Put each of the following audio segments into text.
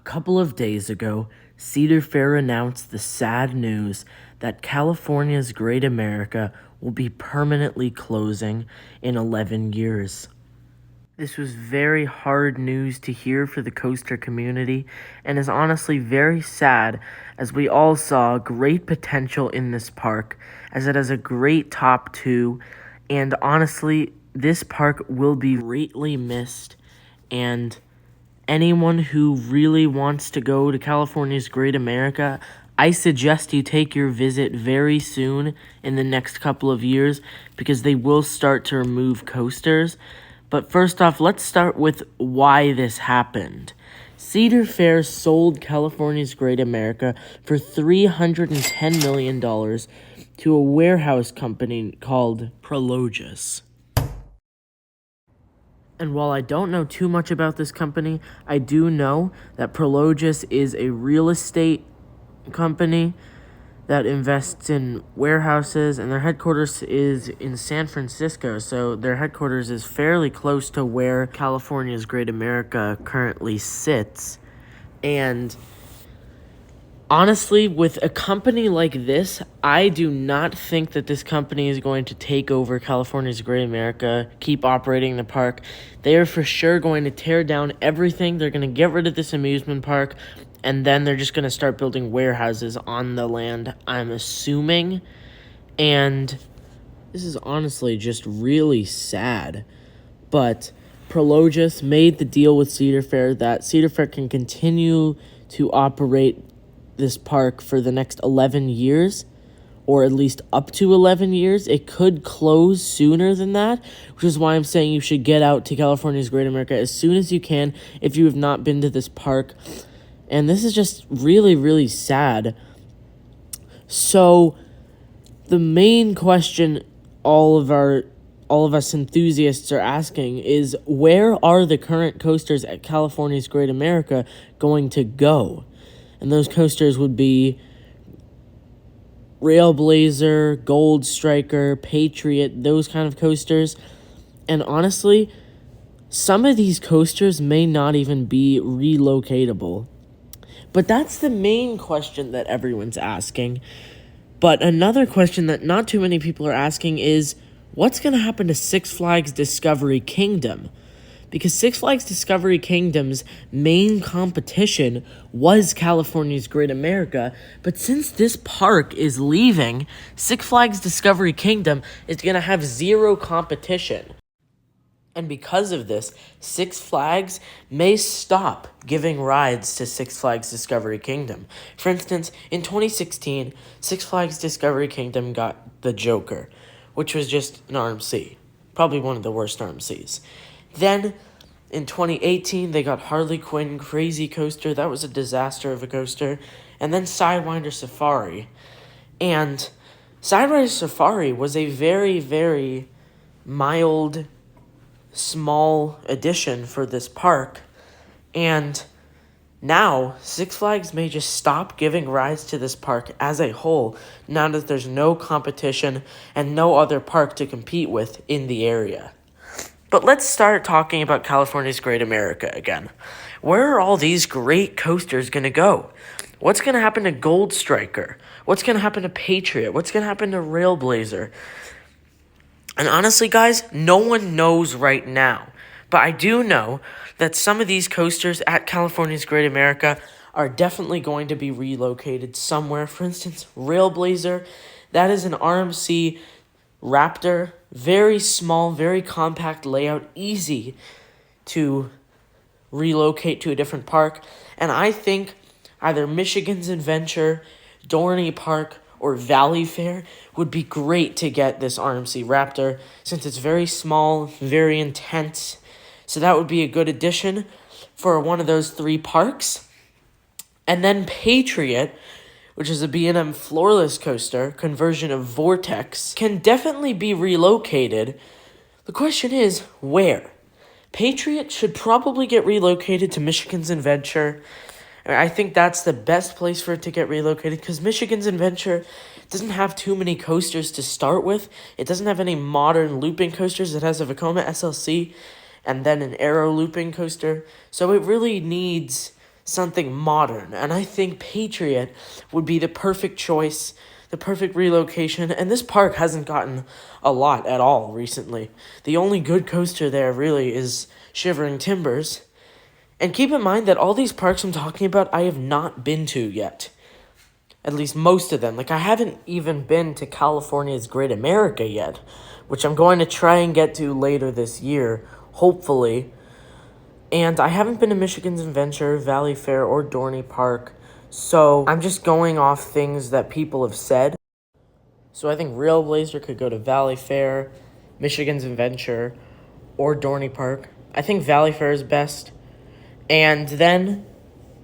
couple of days ago, Cedar Fair announced the sad news that California's Great America will be permanently closing in 11 years. This was very hard news to hear for the coaster community and is honestly very sad as we all saw great potential in this park as it has a great top two, and honestly this park will be greatly missed, and anyone who really wants to go to California's Great America, I suggest you take your visit very soon in the next couple of years because they will start to remove coasters. But first off, let's start with why this happened. Cedar Fair sold California's Great America for $310 million to a warehouse company called Prologis. And while I don't know too much about this company, I do know that Prologis is a real estate company that invests in warehouses, and their headquarters is in San Francisco, so their headquarters is fairly close to where California's Great America currently sits. And honestly, with a company like this, I do not think that this company is going to take over California's Great America, keep operating the park. They are for sure going to tear down everything. They're going to get rid of this amusement park, and then they're just going to start building warehouses on the land, I'm assuming. And this is honestly just really sad. But Prologis made the deal with Cedar Fair that Cedar Fair can continue to operate this park for the next 11 years, or at least up to 11 years. It could close sooner than that, which is why I'm saying you should get out to California's Great America as soon as you can if you have not been to this park. And this is just really, really sad. So the main question all of us enthusiasts are asking is, where are the current coasters at California's Great America going to go? And those coasters would be Railblazer, Gold Striker, Patriot, those kind of coasters. And honestly, some of these coasters may not even be relocatable. But that's the main question that everyone's asking. But another question that not too many people are asking is, what's going to happen to Six Flags Discovery Kingdom? Because Six Flags Discovery Kingdom's main competition was California's Great America, but since this park is leaving, Six Flags Discovery Kingdom is going to have zero competition. And because of this, Six Flags may stop giving rides to Six Flags Discovery Kingdom. For instance, in 2016, Six Flags Discovery Kingdom got the Joker, which was just an RMC. Probably one of the worst RMCs. Then, in 2018, they got Harley Quinn Crazy Coaster. That was a disaster of a coaster. And then Sidewinder Safari. And Sidewinder Safari was a very, very mild, small addition for this park. And now, Six Flags may just stop giving rides to this park as a whole, now that there's no competition and no other park to compete with in the area. But let's start talking about California's Great America again. Where are all these great coasters going to go? What's going to happen to Gold Striker? What's going to happen to Patriot? What's going to happen to Railblazer? And honestly, guys, no one knows right now. But I do know that some of these coasters at California's Great America are definitely going to be relocated somewhere. For instance, Railblazer, that is an RMC Raptor, very small, very compact layout, easy to relocate to a different park. And I think either Michigan's Adventure, Dorney Park, or Valley Fair would be great to get this RMC Raptor, since it's very small, very intense. So that would be a good addition for one of those three parks. And then Patriot, which is a B&M floorless coaster, conversion of Vortex, can definitely be relocated. The question is, where? Patriot should probably get relocated to Michigan's Adventure. I think that's the best place for it to get relocated, because Michigan's Adventure doesn't have too many coasters to start with. It doesn't have any modern looping coasters. It has a Vekoma SLC and then an Aero looping coaster. So it really needs something modern. And I think Patriot would be the perfect choice, the perfect relocation. And this park hasn't gotten a lot at all recently. The only good coaster there really is Shivering Timbers. And keep in mind that all these parks I'm talking about, I have not been to yet. At least most of them. Like, I haven't even been to California's Great America yet, which I'm going to try and get to later this year, hopefully. And I haven't been to Michigan's Adventure, Valley Fair, or Dorney Park, so I'm just going off things that people have said. So I think Railblazer could go to Valley Fair, Michigan's Adventure, or Dorney Park. I think Valley Fair is best. And then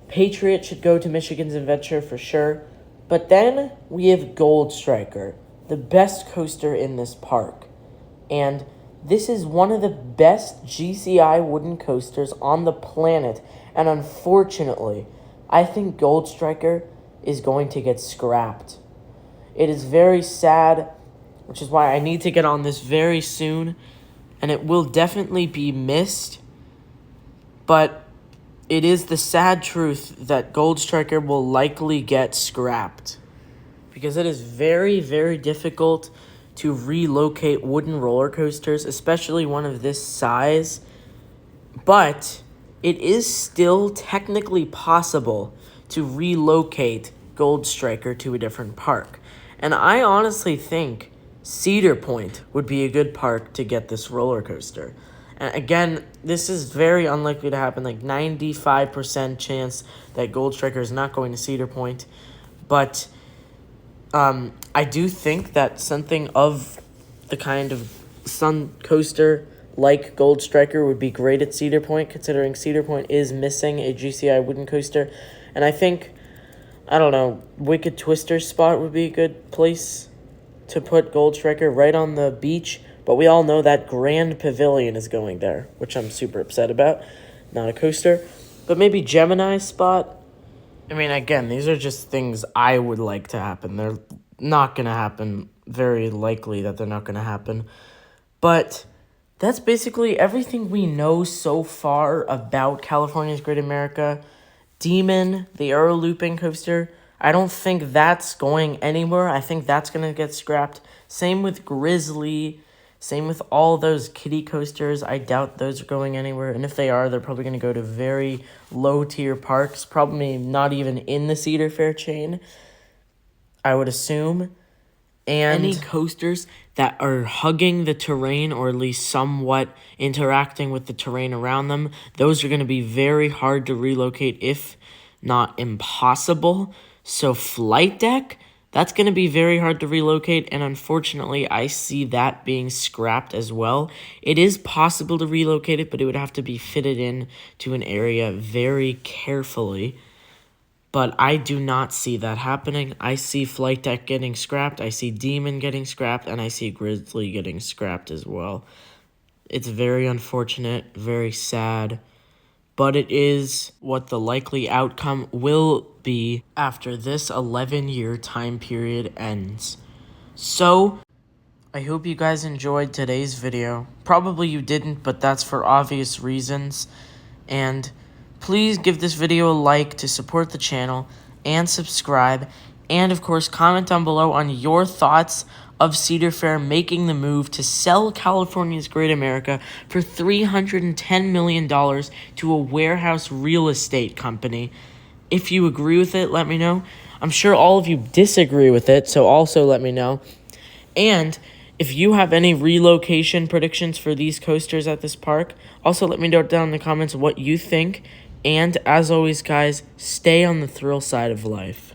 Patriot should go to Michigan's Adventure for sure. But then we have Gold Striker, the best coaster in this park. And this is one of the best GCI wooden coasters on the planet. And unfortunately, I think Gold Striker is going to get scrapped. It is very sad, which is why I need to get on this very soon. And it will definitely be missed. But it is the sad truth that Gold Striker will likely get scrapped. Because it is very, very difficult to relocate wooden roller coasters, especially one of this size. But it is still technically possible to relocate Gold Striker to a different park. And I honestly think Cedar Point would be a good park to get this roller coaster. And again, this is very unlikely to happen, like 95% chance that Gold Striker is not going to Cedar Point. But I do think that something of the kind of sun coaster like Gold Striker would be great at Cedar Point, considering Cedar Point is missing a GCI wooden coaster. And I think, I don't know, Wicked Twister spot would be a good place to put Gold Striker, right on the beach. But we all know that Grand Pavilion is going there, which I'm super upset about. Not a coaster. But maybe Gemini spot. I mean, again, these are just things I would like to happen. They're not going to happen. Very likely that they're not going to happen. But that's basically everything we know so far about California's Great America. Demon, the Aero Looping coaster, I don't think that's going anywhere. I think that's going to get scrapped. Same with Grizzly. Same with all those kiddie coasters. I doubt those are going anywhere. And if they are, they're probably going to go to very low-tier parks. Probably not even in the Cedar Fair chain, I would assume. And any coasters that are hugging the terrain, or at least somewhat interacting with the terrain around them, those are going to be very hard to relocate, if not impossible. So Flight Deck, that's going to be very hard to relocate, and unfortunately, I see that being scrapped as well. It is possible to relocate it, but it would have to be fitted in to an area very carefully. But I do not see that happening. I see Flight Deck getting scrapped, I see Demon getting scrapped, and I see Grizzly getting scrapped as well. It's very unfortunate, very sad. But it is what the likely outcome will be after this 11-year time period ends. So, I hope you guys enjoyed today's video. Probably you didn't, but that's for obvious reasons. And please give this video a like to support the channel, and subscribe. And of course, comment down below on your thoughts of Cedar Fair making the move to sell California's Great America for $310 million to a warehouse real estate company. If you agree with it, let me know. I'm sure all of you disagree with it, so also let me know. And if you have any relocation predictions for these coasters at this park, also let me know down in the comments what you think. And as always, guys, stay on the thrill side of life.